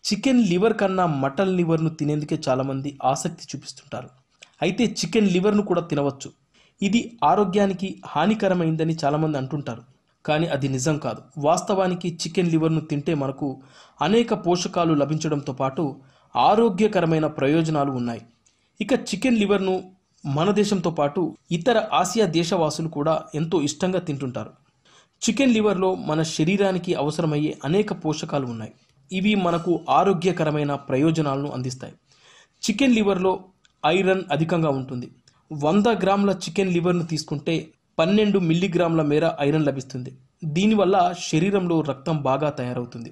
Chicken liver కన్నా mutton లివర్ను తినేందుకే చాలామంది ఆసక్తి చూపిస్తుంటారు. అయితే చికెన్ లివర్ను కూడా తినవచ్చు. ఇది ఆరోగ్యానికి హానికరమైందని చాలామంది అంటుంటారు. కానీ అది నిజం కాదు. వాస్తవానికి చికెన్ లివర్ను తింటే మనకు అనేక పోషకాలు లభించడంతో పాటు ఆరోగ్యకరమైన ప్రయోజనాలు ఉన్నాయి. ఇక చికెన్ లివర్ను మన దేశంతో పాటు ఇతర ఆసియా దేశవాసులు కూడా ఎంతో ఇష్టంగా తింటుంటారు. చికెన్ లివర్లో మన శరీరానికి అవసరమయ్యే అనేక పోషకాలు ఉన్నాయి. ఇవి మనకు ఆరోగ్యకరమైన ప్రయోజనాలను అందిస్తాయి. చికెన్ లివర్లో ఐరన్ అధికంగా ఉంటుంది. 100 గ్రాముల చికెన్ లివర్ను తీసుకుంటే 12 మిల్లీగ్రాముల మేర ఐరన్ లభిస్తుంది. దీనివల్ల శరీరంలో రక్తం బాగా తయారవుతుంది.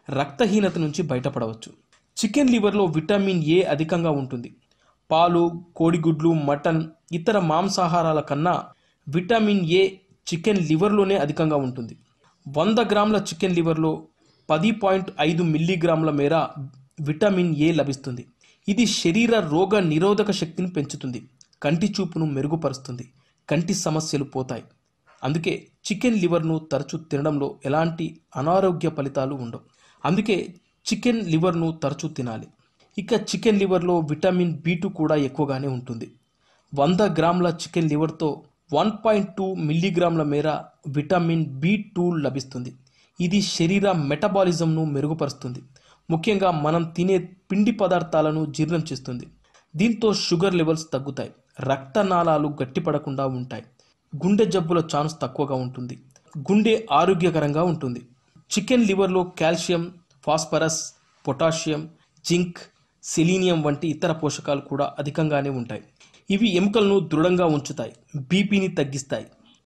రక్తహీనత నుంచి బయటపడవచ్చు. చికెన్ లివర్లో విటమిన్ ఏ అధికంగా ఉంటుంది. పాలు, కోడిగుడ్లు, మటన్, ఇతర మాంసాహారాల కన్నా విటమిన్ ఏ చికెన్ లివర్లోనే అధికంగా ఉంటుంది. 100 గ్రాముల చికెన్ లివర్లో 10.5 మిల్లీగ్రాముల మేర విటమిన్ ఏ లభిస్తుంది. ఇది శరీర రోగ నిరోధక శక్తిని పెంచుతుంది. కంటి చూపును మెరుగుపరుస్తుంది. కంటి సమస్యలు పోతాయి. అందుకే చికెన్ లివర్ను తరచూ తినడంలో ఎలాంటి అనారోగ్య ఫలితాలు ఉండవు. అందుకే చికెన్ లివర్ను తరచూ తినాలి. ఇక చికెన్ లివర్లో విటమిన్ B2 కూడా ఎక్కువగానే ఉంటుంది. 100 గ్రాముల చికెన్ లివర్తో 1.2 మిల్లీగ్రాముల మేర విటమిన్ B2 లభిస్తుంది. ఇది శరీర మెటబాలిజంను మెరుగుపరుస్తుంది. ముఖ్యంగా మనం తినే పిండి పదార్థాలను జీర్ణం చేస్తుంది. దీంతో షుగర్ లెవెల్స్ తగ్గుతాయి. రక్తనాళాలు గట్టిపడకుండా ఉంటాయి. గుండె జబ్బుల ఛాన్స్ తక్కువగా ఉంటుంది. గుండె ఆరోగ్యకరంగా ఉంటుంది. చికెన్ లివర్లో calcium, phosphorus, potassium, zinc, selenium వంటి ఇతర పోషకాలు కూడా అధికంగానే ఉంటాయి. ఇవి ఎముకలను దృఢంగా ఉంచుతాయి. బీపీని తగ్గిస్తాయి.